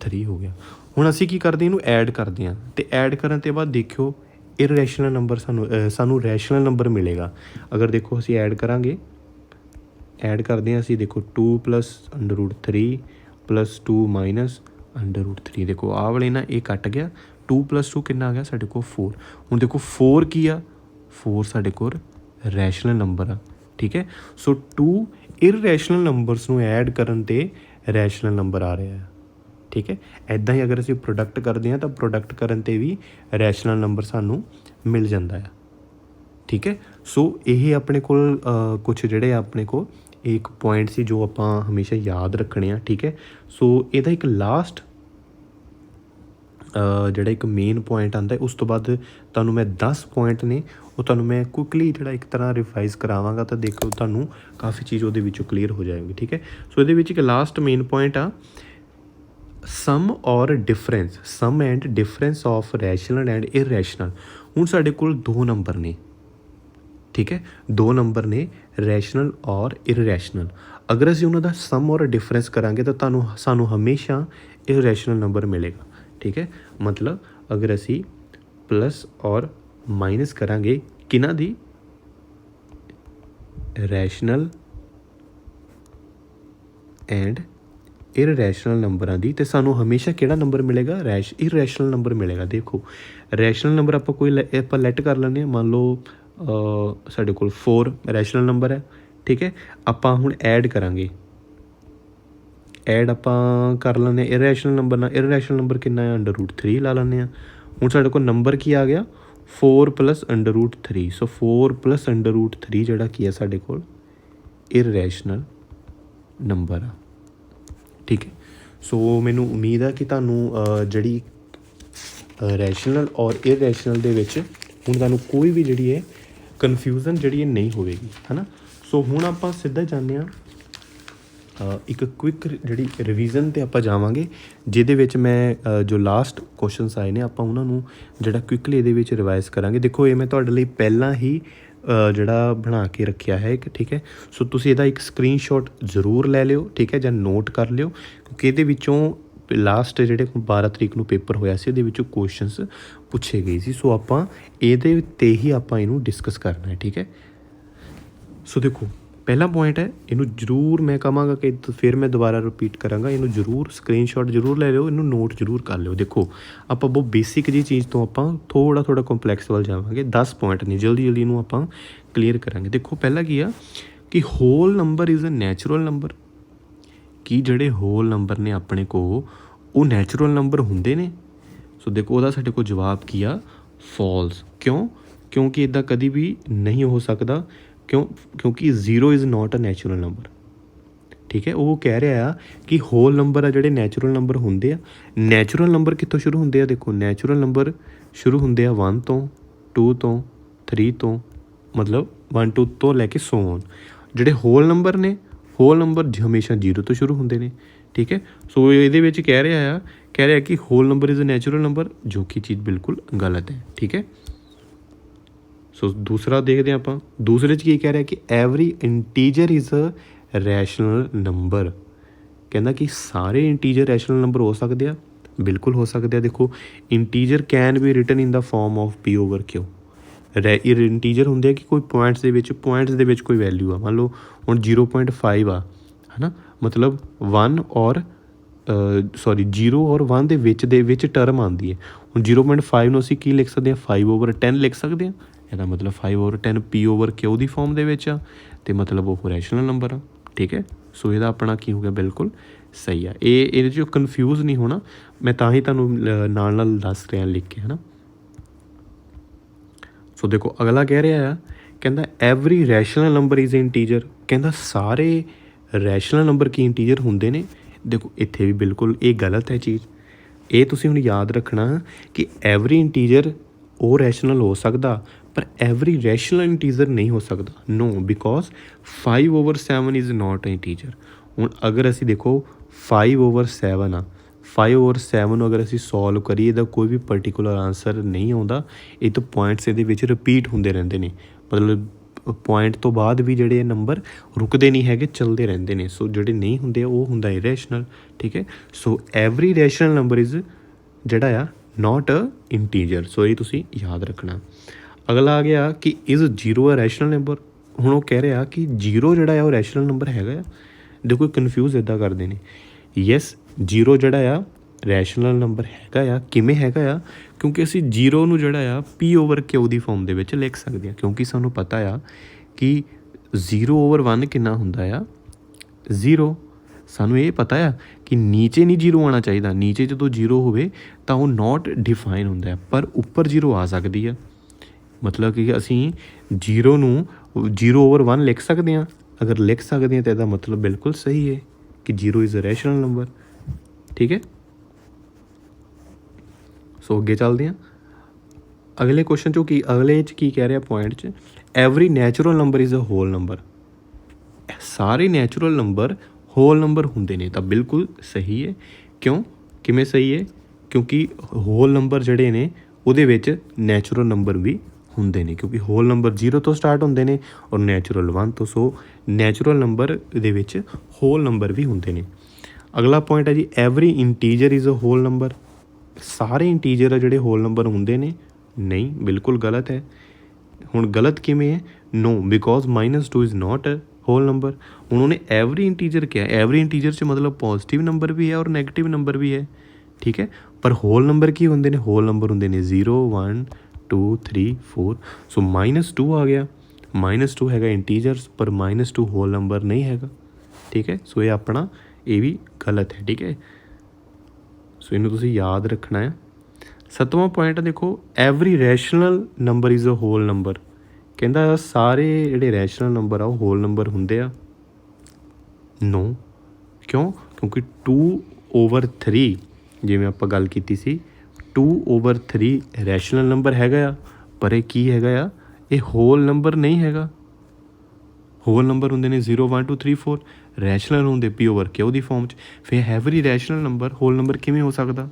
3 ਹੋ ਗਿਆ। ਹੁਣ ਅਸੀਂ ਕੀ ਕਰਦੇ? ਇਹਨੂੰ ਐਡ ਕਰਦੇ ਹਾਂ ਅਤੇ ਐਡ ਕਰਨ ਤੋਂ ਬਾਅਦ ਦੇਖਿਓ ਇਰਰੈਸ਼ਨਲ ਨੰਬਰ ਸਾਨੂੰ ਰੈਸ਼ਨਲ ਨੰਬਰ ਮਿਲੇਗਾ। ਅਗਰ ਦੇਖੋ ਅਸੀਂ ਐਡ ਕਰਾਂਗੇ, ਐਡ ਕਰਦੇ ਹਾਂ ਅਸੀਂ, ਦੇਖੋ 2 + √3 + 2 - √3। ਦੇਖੋ ਆਹ ਵਾਲੇ ਨਾ ਇਹ ਕੱਟ ਗਿਆ, 2 + 2 ਕਿੰਨਾ ਆ ਗਿਆ? ਸਾਡੇ ਕੋਲ 4। ਹੁਣ ਦੇਖੋ 4 ਕੀ ਆ? 4 ਸਾਡੇ ਕੋਲ ਰੈਸ਼ਨਲ ਨੰਬਰ ਆ। ਠੀਕ ਹੈ, ਸੋ 2 ਇਰਰੈਸ਼ਨਲ ਨੰਬਰਸ ਨੂੰ ਐਡ ਕਰਨ 'ਤੇ ਰੈਸ਼ਨਲ ਨੰਬਰ ਆ ਰਿਹਾ ਹੈ। ਠੀਕ ਹੈ, ਇੱਦਾਂ ਹੀ ਅਗਰ ਅਸੀਂ ਪ੍ਰੋਡਕਟ ਕਰਦੇ ਹਾਂ ਤਾਂ ਪ੍ਰੋਡਕਟ ਕਰਨ 'ਤੇ ਵੀ ਰੈਸ਼ਨਲ ਨੰਬਰ ਸਾਨੂੰ ਮਿਲ ਜਾਂਦਾ ਆ। ਠੀਕ ਹੈ, ਸੋ ਇਹ ਆਪਣੇ ਕੋਲ ਕੁਛ ਜਿਹੜੇ ਆਪਣੇ ਕੋਲ ਇੱਕ ਪੁਆਇੰਟ ਸੀ ਜੋ ਆਪਾਂ ਹਮੇਸ਼ਾ ਯਾਦ ਰੱਖਣੇ ਆ। ਠੀਕ ਹੈ, ਸੋ ਇਹਦਾ ਇੱਕ ਲਾਸਟ ਜਿਹੜਾ ਇੱਕ ਮੇਨ ਪੁਆਇੰਟ ਆਉਂਦਾ, ਉਸ ਤੋਂ ਬਾਅਦ ਤੁਹਾਨੂੰ ਮੈਂ 10 ਪੁਆਇੰਟ ਨੇ ਉਹ ਤੁਹਾਨੂੰ ਮੈਂ ਕੁਇਕਲੀ ਜਿਹੜਾ ਇੱਕ ਤਰ੍ਹਾਂ ਰਿਵਾਈਜ਼ ਕਰਾਵਾਂਗਾ ਤਾਂ ਦੇਖੋ ਤੁਹਾਨੂੰ ਕਾਫੀ ਚੀਜ਼ ਉਹਦੇ ਵਿੱਚੋਂ ਕਲੀਅਰ ਹੋ ਜਾਏਗੀ। ਠੀਕ ਹੈ, ਸੋ ਇਹਦੇ ਵਿੱਚ ਇੱਕ ਲਾਸਟ ਮੇਨ ਪੁਆਇੰਟ ਆ ਸਮ ਔਰ difference, sum and difference of rational and irrational. ਹੁਣ ਸਾਡੇ ਕੋਲ ਦੋ ਨੰਬਰ ਨੇ। ਠੀਕ ਹੈ, ਦੋ ਨੰਬਰ ਨੇ ਰੈਸ਼ਨਲ ਔਰ ਇਰਰੈਸ਼ਨਲ। ਅਗਰ ਅਸੀਂ ਉਹਨਾਂ ਦਾ ਸਮ ਔਰ ਡਿਫਰੈਂਸ ਕਰਾਂਗੇ ਤਾਂ ਸਾਨੂੰ ਹਮੇਸ਼ਾ ਇਰਰੈਸ਼ਨਲ ਨੰਬਰ ਮਿਲੇਗਾ। ਠੀਕ ਹੈ, ਮਤਲਬ ਅਗਰ ਅਸੀਂ ਪਲੱਸ ਔਰ ਮਾਈਨਸ ਕਰਾਂਗੇ ਕਿਹਨਾਂ ਦੀ? ਰੈਸ਼ਨਲ ਐਂਡ ਇਰਰੈਸ਼ਨਲ ਨੰਬਰਾਂ ਦੀ, ਅਤੇ ਸਾਨੂੰ ਹਮੇਸ਼ਾ ਕਿਹੜਾ ਨੰਬਰ ਮਿਲੇਗਾ? ਇਰਰੈਸ਼ਨਲ ਨੰਬਰ ਮਿਲੇਗਾ। ਦੇਖੋ ਰੈਸ਼ਨਲ ਨੰਬਰ ਆਪਾਂ ਲੈਟ ਕਰ ਲੈਂਦੇ ਹਾਂ, ਮੰਨ ਲਓ ਸਾਡੇ ਕੋਲ 4 ਰੈਸ਼ਨਲ ਨੰਬਰ ਹੈ। ਠੀਕ ਹੈ, ਆਪਾਂ ਹੁਣ ਐਡ ਕਰਾਂਗੇ, ਐਡ ਆਪਾਂ ਕਰ ਲੈਂਦੇ ਹਾਂ ਇਰਰੈਸ਼ਨਲ ਨੰਬਰ ਨਾਲ। ਇਰਰੈਸ਼ਨਲ ਨੰਬਰ ਕਿੰਨਾ ਹੈ? √3 ਲਾ ਲੈਂਦੇ ਹਾਂ। ਹੁਣ ਸਾਡੇ ਕੋਲ ਨੰਬਰ ਕੀ ਆ ਗਿਆ? 4 + √3। ਸੋ 4 + √3 ਜਿਹੜਾ ਕੀ ਹੈ ਸਾਡੇ ਕੋਲ ਇਰਰੈਸ਼ਨਲ ਨੰਬਰ ਆ। ਠੀਕ ਹੈ, ਸੋ ਮੈਨੂੰ ਉਮੀਦ ਹੈ ਕਿ ਤੁਹਾਨੂੰ ਜਿਹੜੀ ਰੈਸ਼ਨਲ ਔਰ ਇਰੈਸ਼ਨਲ ਦੇ ਵਿੱਚ ਹੁਣ ਤੁਹਾਨੂੰ ਕੋਈ ਵੀ ਜਿਹੜੀ ਹੈ ਕਨਫਿਊਜ਼ਨ ਜਿਹੜੀ ਹੈ ਨਹੀਂ ਹੋਵੇਗੀ, ਹੈ ਨਾ। ਸੋ ਹੁਣ ਆਪਾਂ ਸਿੱਧਾ ਜਾਂਦੇ ਹਾਂ ਇੱਕ ਕੁਇਕ ਜਿਹੜੀ ਰਿਵੀਜ਼ਨ 'ਤੇ ਆਪਾਂ ਜਾਵਾਂਗੇ, ਜਿਹਦੇ ਵਿੱਚ ਮੈਂ ਜੋ ਲਾਸਟ ਕੁਐਸਚਨਸ ਆਏ ਨੇ ਆਪਾਂ ਉਹਨਾਂ ਨੂੰ ਜਿਹੜਾ ਕੁਇਕਲੀ ਇਹਦੇ ਵਿੱਚ ਰਿਵਾਈਜ਼ ਕਰਾਂਗੇ। ਦੇਖੋ ਇਹ ਮੈਂ ਤੁਹਾਡੇ ਲਈ ਪਹਿਲਾਂ ਹੀ ਜਿਹੜਾ ਬਣਾ ਕੇ ਰੱਖਿਆ ਹੈ ਇੱਕ, ਠੀਕ ਹੈ। ਸੋ ਤੁਸੀਂ ਇਹਦਾ ਇੱਕ ਸਕਰੀਨਸ਼ਾਟ ਜ਼ਰੂਰ ਲੈ ਲਿਓ, ਠੀਕ ਹੈ, ਜਾਂ ਨੋਟ ਕਰ ਲਿਓ, ਕਿਉਂਕਿ ਇਹਦੇ ਵਿੱਚੋਂ ਲਾਸਟ ਜਿਹੜੇ 12 ਤਰੀਕ ਨੂੰ ਪੇਪਰ ਹੋਇਆ ਸੀ ਉਹਦੇ ਵਿੱਚੋਂ ਕੁਐਸਚਨਸ ਪੁੱਛੇ ਗਏ ਸੀ। ਸੋ ਆਪਾਂ ਇਹਦੇ 'ਤੇ ਹੀ ਆਪਾਂ ਇਹਨੂੰ ਡਿਸਕਸ ਕਰਨਾ ਹੈ, ਠੀਕ ਹੈ। ਸੋ ਦੇਖੋ ਪਹਿਲਾ ਪੁਆਇੰਟ ਹੈ, ਇਹਨੂੰ ਜ਼ਰੂਰ ਮੈਂ ਕਹਾਂਗਾ ਕਿ ਫਿਰ ਮੈਂ ਦੁਬਾਰਾ ਰਿਪੀਟ ਕਰਾਂਗਾ, ਇਹਨੂੰ ਜ਼ਰੂਰ ਸਕਰੀਨਸ਼ਾਟ ਜ਼ਰੂਰ ਲੈ ਲਿਓ, ਇਹਨੂੰ ਨੋਟ ਜ਼ਰੂਰ ਕਰ ਲਿਓ। ਦੇਖੋ ਆਪਾਂ ਬਹੁਤ ਬੇਸਿਕ ਜਿਹੀ ਚੀਜ਼ ਤੋਂ ਆਪਾਂ ਥੋੜ੍ਹਾ ਕੰਪਲੈਕਸ ਵੱਲ ਜਾਵਾਂਗੇ। 10 ਪੁਆਇੰਟ ਨੇ, ਜਲਦੀ ਇਹਨੂੰ ਆਪਾਂ ਕਲੀਅਰ ਕਰਾਂਗੇ। ਦੇਖੋ ਪਹਿਲਾਂ ਕੀ ਆ ਕਿ whole number is a natural number, ਕਿ ਜਿਹੜੇ ਹੋਲ ਨੰਬਰ ਨੇ ਆਪਣੇ ਕੋਲ ਉਹ ਨੈਚੁਰਲ ਨੰਬਰ ਹੁੰਦੇ ਨੇ। ਸੋ ਦੇਖੋ ਉਹਦਾ ਸਾਡੇ ਕੋਲ ਜਵਾਬ ਕੀ ਆ, ਫਾਲਸ। ਕਿਉਂਕਿ ਇੱਦਾਂ ਕਦੀ ਵੀ ਨਹੀਂ ਹੋ ਸਕਦਾ, ਕਿਉਂਕਿ 0 is not a natural number, ਠੀਕ ਹੈ। ਉਹ ਕਹਿ ਰਿਹਾ ਆ ਕਿ ਹੋਲ ਨੰਬਰ ਆ ਜਿਹੜੇ ਨੈਚੁਰਲ ਨੰਬਰ ਹੁੰਦੇ ਆ। ਨੈਚੁਰਲ ਨੰਬਰ ਕਿੱਥੋਂ ਸ਼ੁਰੂ ਹੁੰਦੇ ਆ, ਦੇਖੋ ਨੈਚੁਰਲ ਨੰਬਰ ਸ਼ੁਰੂ ਹੁੰਦੇ ਆ 1 ਤੋਂ, 2 ਤੋਂ, 3 ਤੋਂ, ਮਤਲਬ 1 2 ਤੋਂ ਲੈ ਕੇ ਸੋ ਔਨ। ਜਿਹੜੇ ਹੋਲ ਨੰਬਰ ਨੇ, ਹੋਲ ਨੰਬਰ ਹਮੇਸ਼ਾ 0 ਤੋਂ ਸ਼ੁਰੂ ਹੁੰਦੇ ਨੇ, ਠੀਕ ਹੈ। ਸੋ ਇਹਦੇ ਵਿੱਚ ਕਹਿ ਰਿਹਾ ਕਿ whole number is a natural number, ਜੋ ਕਿ ਚੀਜ਼ ਬਿਲਕੁਲ ਗਲਤ ਹੈ, ਠੀਕ ਹੈ। ਸੋ ਦੂਸਰਾ ਦੇਖਦੇ ਹਾਂ ਆਪਾਂ, ਦੂਸਰੇ 'ਚ ਕੀ ਕਹਿ ਰਿਹਾ ਕਿ every integer is a rational number. ਕਹਿੰਦਾ ਕਿ ਸਾਰੇ ਇੰਟੀਜਰ ਰੈਸ਼ਨਲ ਨੰਬਰ ਹੋ ਸਕਦੇ ਆ, ਬਿਲਕੁਲ ਹੋ ਸਕਦੇ ਆ। ਦੇਖੋ integer can be written in the form of P over Q. Integer ਹੁੰਦੇ ਆ ਕਿ ਕੋਈ ਪੁਆਇੰਟਸ ਦੇ ਵਿੱਚ ਕੋਈ ਵੈਲਿਊ ਆ, ਮੰਨ ਲਓ ਹੁਣ 0.5 ਆ, ਹੈ ਨਾ, ਮਤਲਬ 1 ਔਰ 0 ਔਰ 1 ਦੇ ਵਿੱਚ ਟਰਮ ਆਉਂਦੀ ਹੈ। ਹੁਣ 0.5 ਨੂੰ ਅਸੀਂ ਕੀ ਲਿਖ ਸਕਦੇ ਹਾਂ, 5/10 ਲਿਖ ਸਕਦੇ ਹਾਂ। ਇਹਦਾ ਮਤਲਬ 5/10 ਪੀ ਓਵਰ ਕਿਊ ਦੀ ਫਾਰਮ ਦੇ ਵਿੱਚ ਆ, ਅਤੇ ਮਤਲਬ ਉਹ ਰੈਸ਼ਨਲ ਨੰਬਰ ਆ, ਠੀਕ ਹੈ। ਸੋ ਇਹਦਾ ਆਪਣਾ ਕੀ ਹੋ ਗਿਆ, ਬਿਲਕੁਲ ਸਹੀ ਆ। ਇਹਦੇ 'ਚ ਕਨਫਿਊਜ਼ ਨਹੀਂ ਹੋਣਾ, ਮੈਂ ਤਾਂ ਹੀ ਤੁਹਾਨੂੰ ਨਾਲ ਦੱਸ ਰਿਹਾ ਲਿਖ ਕੇ, ਹੈ ਨਾ। ਸੋ ਦੇਖੋ ਅਗਲਾ ਕਹਿ ਰਿਹਾ ਆ, ਕਹਿੰਦਾ every rational number is integer. ਕਹਿੰਦਾ ਸਾਰੇ ਰੈਸ਼ਨਲ ਨੰਬਰ ਕੀ ਇੰਟੀਜਰ ਹੁੰਦੇ ਨੇ। ਦੇਖੋ ਇੱਥੇ ਵੀ ਬਿਲਕੁਲ ਇਹ ਗਲਤ ਹੈ ਚੀਜ਼। ਇਹ ਤੁਸੀਂ ਹੁਣ ਯਾਦ ਰੱਖਣਾ ਕਿ ਐਵਰੀ ਇੰਟੀਜਰ ਉਹ ਰੈਸ਼ਨਲ ਹੋ ਸਕਦਾ, ਪਰ ਐਵਰੀ ਰੈਸ਼ਨਲ ਇੰਟੀਜਰ ਨਹੀਂ ਹੋ ਸਕਦਾ। No, because 5/7 is not a integer. ਹੁਣ ਅਗਰ ਅਸੀਂ ਦੇਖੋ 5/7 ਆ, 5/7 ਨੂੰ ਅਗਰ ਅਸੀਂ ਸੋਲਵ ਕਰੀਏ ਤਾਂ ਕੋਈ ਵੀ ਪਰਟੀਕੂਲਰ ਆਨਸਰ ਨਹੀਂ ਆਉਂਦਾ। ਇਹ ਤਾਂ ਪੁਆਇੰਟਸ ਇਹਦੇ ਵਿੱਚ ਰਿਪੀਟ ਹੁੰਦੇ ਰਹਿੰਦੇ ਨੇ, ਮਤਲਬ ਪੁਆਇੰਟ ਤੋਂ ਬਾਅਦ ਵੀ ਜਿਹੜੇ ਨੰਬਰ ਰੁਕਦੇ ਨਹੀਂ ਹੈਗੇ, ਚੱਲਦੇ ਰਹਿੰਦੇ ਨੇ। ਸੋ ਜਿਹੜੇ ਨਹੀਂ ਹੁੰਦੇ ਉਹ ਹੁੰਦਾ ਇਰੈਸ਼ਨਲ, ਠੀਕ ਹੈ। ਸੋ ਐਵਰੀ ਰੈਸ਼ਨਲ ਨੰਬਰ ਇਜ਼ ਜਿਹੜਾ ਆ ਨਾਟ ਅ ਇੰਟੀਜਰ। ਸੋ ਇਹ ਤੁਸੀਂ ਯਾਦ ਰੱਖਣਾ। ਅਗਲਾ ਆ ਗਿਆ ਕਿ ਇਜ਼ 0 ਅ ਰੈਸ਼ਨਲ ਨੰਬਰ। ਹੁਣ ਉਹ ਕਹਿ ਰਿਹਾ ਕਿ 0 ਜਿਹੜਾ ਆ ਉਹ ਰੈਸ਼ਨਲ ਨੰਬਰ ਹੈਗਾ ਆ। ਦੇਖੋ ਕਨਫਿਊਜ਼ ਇੱਦਾਂ ਕਰਦੇ ਨੇ। ਯੈਸ, 0 ਜਿਹੜਾ ਆ ਰੈਸ਼ਨਲ ਨੰਬਰ ਹੈਗਾ ਆ। ਕਿਵੇਂ ਹੈਗਾ ਆ, ਕਿਉਂਕਿ ਅਸੀਂ 0 ਨੂੰ ਜਿਹੜਾ ਆ ਪੀ ਓਵਰ ਕਿਊ ਦੀ ਫਾਰਮ ਦੇ ਵਿੱਚ ਲਿਖ ਸਕਦੇ ਹਾਂ, ਕਿਉਂਕਿ ਸਾਨੂੰ ਪਤਾ ਆ ਕਿ 0/1 ਕਿੰਨਾ ਹੁੰਦਾ ਆ, 0। ਸਾਨੂੰ ਇਹ ਪਤਾ ਆ ਕਿ ਨੀਚੇ ਨਹੀਂ 0 ਆਉਣਾ ਚਾਹੀਦਾ। ਨੀਚੇ ਜਦੋਂ 0 ਹੋਵੇ ਤਾਂ ਉਹ ਨਾਟ ਡਿਫਾਈਨ ਹੁੰਦਾ, ਪਰ ਉੱਪਰ 0 ਆ ਸਕਦੀ ਆ। ਮਤਲਬ ਕਿ ਅਸੀਂ 0 ਨੂੰ 0/1 ਲਿਖ ਸਕਦੇ ਹਾਂ। ਅਗਰ ਲਿਖ ਸਕਦੇ ਹਾਂ ਤਾਂ ਇਹਦਾ ਮਤਲਬ ਬਿਲਕੁਲ ਸਹੀ ਹੈ ਕਿ 0 ਇਜ਼ ਅ ਰੈਸ਼ਨਲ ਨੰਬਰ, ਠੀਕ ਹੈ। ਸੋ ਅੱਗੇ ਚੱਲਦੇ ਹਾਂ ਅਗਲੇ ਕੁਐਸਚਨ 'ਚੋਂ। ਅਗਲੇ 'ਚ ਕੀ ਕਹਿ ਰਿਹਾ ਪੁਆਇੰਟ 'ਚ, every natural number is a whole number. ਸਾਰੇ ਨੈਚੁਰਲ ਨੰਬਰ ਹੋਲ ਨੰਬਰ ਹੁੰਦੇ ਨੇ, ਤਾਂ ਬਿਲਕੁਲ ਸਹੀ ਹੈ। ਕਿਵੇਂ ਸਹੀ ਹੈ, ਕਿਉਂਕਿ ਹੋਲ ਨੰਬਰ ਜਿਹੜੇ ਨੇ ਉਹਦੇ ਵਿੱਚ ਨੈਚੁਰਲ ਨੰਬਰ ਵੀ ਹੁੰਦੇ ਨੇ, ਕਿਉਂਕਿ ਹੋਲ ਨੰਬਰ 0 ਤੋਂ ਸਟਾਰਟ ਹੁੰਦੇ ਨੇ ਔਰ ਨੈਚੁਰਲ 1 ਤੋਂ। ਸੋ ਨੈਚੁਰਲ ਨੰਬਰ ਦੇ ਵਿੱਚ ਹੋਲ ਨੰਬਰ ਵੀ ਹੁੰਦੇ ਨੇ। ਅਗਲਾ ਪੁਆਇੰਟ ਹੈ ਜੀ, every integer is a whole number. ਸਾਰੇ ਇੰਟੀਜਰ ਆ ਜਿਹੜੇ ਹੋਲ ਨੰਬਰ ਹੁੰਦੇ ਨੇ, ਨਹੀਂ, ਬਿਲਕੁਲ ਗਲਤ ਹੈ। ਹੁਣ ਗਲਤ ਕਿਵੇਂ ਹੈ, no, because -2 is not a whole number. ਹੁਣ ਉਹਨੇ ਐਵਰੀ ਇੰਟੀਜਰ ਕਿਹਾ, ਐਵਰੀ ਇੰਟੀਜਰ 'ਚ ਮਤਲਬ ਪੋਜ਼ੀਟਿਵ ਨੰਬਰ ਵੀ ਹੈ ਔਰ ਨੈਗੇਟਿਵ ਨੰਬਰ ਵੀ ਹੈ, ਠੀਕ ਹੈ। ਪਰ ਹੋਲ ਨੰਬਰ ਕੀ ਹੁੰਦੇ ਨੇ, ਹੋਲ ਨੰਬਰ ਹੁੰਦੇ ਨੇ 0 1 2 3 4। ਸੋ -2 ਆ ਗਿਆ, -2 ਹੈਗਾ ਇੰਟੀਜਰਸ, ਪਰ -2 ਹੋਲ ਨੰਬਰ ਨਹੀਂ ਹੈਗਾ, ਠੀਕ ਹੈ। ਸੋ ਇਹ ਆਪਣਾ ਇਹ ਵੀ ਗਲਤ ਹੈ, ਠੀਕ ਹੈ। ਸੋ ਇਹਨੂੰ ਤੁਸੀਂ ਯਾਦ ਰੱਖਣਾ ਹੈ। 7ਵਾਂ ਪੁਆਇੰਟ ਦੇਖੋ, every rational number is a whole number. ਕਹਿੰਦਾ ਸਾਰੇ ਜਿਹੜੇ ਰੈਸ਼ਨਲ ਨੰਬਰ ਆ ਉਹ ਹੋਲ ਨੰਬਰ ਹੁੰਦੇ ਆ। ਨੋ, ਕਿਉਂਕਿ 2 2/3 ਜਿਵੇਂ ਆਪਾਂ ਗੱਲ ਕੀਤੀ ਸੀ 2/3 ਰੈਸ਼ਨਲ ਨੰਬਰ ਹੈਗਾ ਆ, ਪਰ ਇਹ ਕੀ ਹੈਗਾ ਆ, ਇਹ ਹੋਲ ਨੰਬਰ ਨਹੀਂ ਹੈਗਾ। ਹੋਲ ਨੰਬਰ ਹੁੰਦੇ ਨੇ 0 1 2 3 4, ਰੈਸ਼ਨਲ ਹੁੰਦੇ P/Q ਦੀ ਫਾਰਮ 'ਚ। ਫਿਰ every rational number whole number ਕਿਵੇਂ ਹੋ ਸਕਦਾ?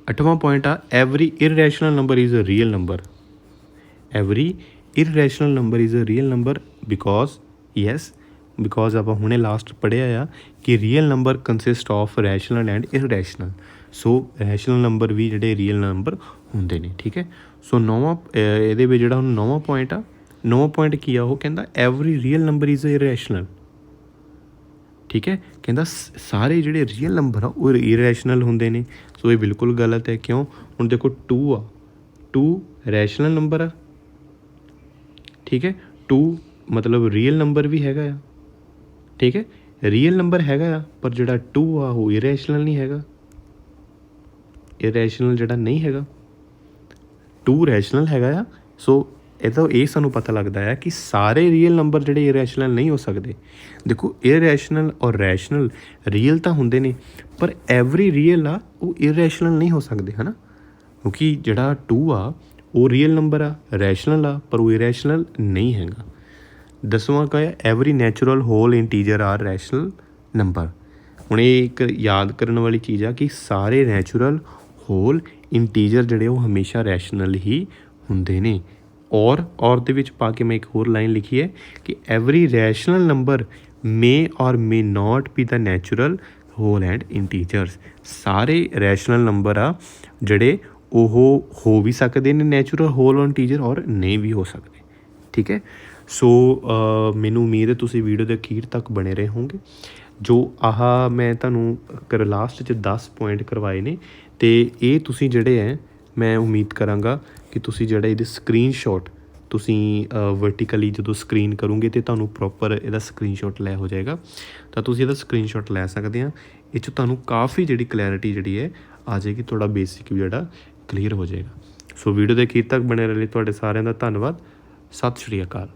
8ਵਾਂ ਪੁਆਇੰਟ ਆ, every irrational number is a real number. Every irrational number is a real number because ਆਪਾਂ ਹੁਣੇ ਲਾਸਟ ਪੜ੍ਹਿਆ ਆ ਕਿ real number consist of rational and irrational. So rational number ਵੀ ਜਿਹੜੇ ਰੀਅਲ ਨੰਬਰ ਹੁੰਦੇ ਨੇ, ਠੀਕ ਹੈ। ਸੋ ਇਹਦੇ ਵਿੱਚ ਜਿਹੜਾ ਹੁਣ 9ਵਾਂ ਪੁਆਇੰਟ ਆ, 9ਵਾਂ ਪੁਆਇੰਟ ਕੀ ਆ, ਉਹ ਕਹਿੰਦਾ every real number is a irrational, ਠੀਕ ਹੈ। ਕਹਿੰਦਾ ਸਾਰੇ ਜਿਹੜੇ ਰੀਅਲ ਨੰਬਰ ਆ ਉਹ ਇਰਰੈਸ਼ਨਲ ਹੁੰਦੇ ਨੇ। ਸੋ ਇਹ ਬਿਲਕੁਲ ਗਲਤ ਹੈ। ਕਿਉਂ? ਹੁਣ ਦੇਖੋ 2 ਆ, 2 ਰੈਸ਼ਨਲ ਨੰਬਰ ਆ, ਠੀਕ ਹੈ। 2 ਮਤਲਬ ਰੀਅਲ ਨੰਬਰ ਵੀ ਹੈਗਾ ਆ, ਠੀਕ ਹੈ, ਰੀਅਲ ਨੰਬਰ ਹੈਗਾ ਆ, ਪਰ ਜਿਹੜਾ 2 ਆ ਉਹ ਇਰਰੈਸ਼ਨਲ ਨਹੀਂ ਹੈਗਾ। ਇਰਰੈਸ਼ਨਲ ਜਿਹੜਾ ਨਹੀਂ ਹੈਗਾ, 2 ਰੈਸ਼ਨਲ ਹੈਗਾ ਆ। ਸੋ ਇਹ ਸਾਨੂੰ ਪਤਾ ਲੱਗਦਾ ਹੈ ਕਿ ਸਾਰੇ ਰੀਅਲ ਨੰਬਰ ਜਿਹੜੇ ਇਰਰੈਸ਼ਨਲ ਨਹੀਂ ਹੋ ਸਕਦੇ। ਦੇਖੋ ਇਰਰੈਸ਼ਨਲ ਔਰ ਰੈਸ਼ਨਲ ਰੀਅਲ ਤਾਂ ਹੁੰਦੇ ਨੇ, ਪਰ ਐਵਰੀ ਰੀਅਲ ਆ ਉਹ ਇਰਰੈਸ਼ਨਲ ਨਹੀਂ ਹੋ ਸਕਦੇ, ਹੈ ਨਾ। ਕਿਉਂਕਿ ਜਿਹੜਾ 2 ਆ ਉਹ ਰੀਅਲ ਨੰਬਰ ਆ, ਰੈਸ਼ਨਲ ਆ, ਪਰ ਉਹ ਇਰਰੈਸ਼ਨਲ ਨਹੀਂ ਹੈਗਾ। 10ਵਾਂ ਕਾ ਹੈ every natural whole integer are rational number. ਹੁਣ ਇਹ ਇੱਕ ਯਾਦ ਕਰਨ ਵਾਲੀ ਚੀਜ਼ ਆ ਕਿ ਸਾਰੇ ਨੈਚੁਰਲ ਹੋਲ ਇੰਟੀਜਰ ਜਿਹੜੇ ਉਹ ਹਮੇਸ਼ਾ ਰੈਸ਼ਨਲ ਹੀ ਹੁੰਦੇ ਨੇ। ਔਰ ਦੇ ਵਿੱਚ ਪਾ ਕੇ ਮੈਂ ਇੱਕ ਹੋਰ ਲਾਈਨ ਲਿਖੀ ਹੈ ਕਿ every rational number may or may not be the natural whole and integers. ਸਾਰੇ ਰੈਸ਼ਨਲ ਨੰਬਰ ਆ ਜਿਹੜੇ ਉਹ ਹੋ ਵੀ ਸਕਦੇ ਨੇ ਨੈਚੁਰਲ ਹੋਲ ਇੰਟੀਜਰ, ਔਰ ਨਹੀਂ ਵੀ ਹੋ ਸਕਦੇ, ਠੀਕ ਹੈ। ਸੋ ਮੈਨੂੰ ਉਮੀਦ ਹੈ ਤੁਸੀਂ ਵੀਡੀਓ ਦੇ ਅਖੀਰ ਤੱਕ ਬਣੇ ਰਹੇ ਹੋਗੇ। ਜੋ ਮੈਂ ਤੁਹਾਨੂੰ ਲਾਸਟ 'ਚ 10 ਪੁਆਇੰਟ ਕਰਵਾਏ ਨੇ, ਅਤੇ ਇਹ ਤੁਸੀਂ ਜਿਹੜੇ ਹੈ, ਮੈਂ ਉਮੀਦ ਕਰਾਂਗਾ ਕਿ ਤੁਸੀਂ ਜਿਹੜਾ ਇਹਦੇ ਸਕਰੀਨਸ਼ੋਟ ਤੁਸੀਂ ਵਰਟੀਕਲੀ ਜਦੋਂ ਸਕਰੀਨ ਕਰੋਗੇ ਤਾਂ ਤੁਹਾਨੂੰ ਪ੍ਰੋਪਰ ਇਹਦਾ ਸਕਰੀਨਸ਼ੋਟ ਲੈ ਹੋ ਜਾਏਗਾ। ਤਾਂ ਤੁਸੀਂ ਇਹਦਾ ਸਕਰੀਨਸ਼ੋਟ ਲੈ ਸਕਦੇ ਹਾਂ। ਇਹ 'ਚ ਤੁਹਾਨੂੰ ਕਾਫੀ ਜਿਹੜੀ ਕਲੈਰਿਟੀ ਜਿਹੜੀ ਹੈ ਆ ਜਾਏਗੀ, ਤੁਹਾਡਾ ਬੇਸਿਕ ਵੀ ਜਿਹੜਾ ਕਲੀਅਰ ਹੋ ਜਾਏਗਾ। ਸੋ ਵੀਡੀਓ ਦੇ ਅਖੀਰ ਤੱਕ ਬਣੇ ਰਹੇ ਤੁਹਾਡੇ ਸਾਰਿਆਂ ਦਾ ਧੰਨਵਾਦ। ਸਤਿ ਸ਼੍ਰੀ ਅਕਾਲ।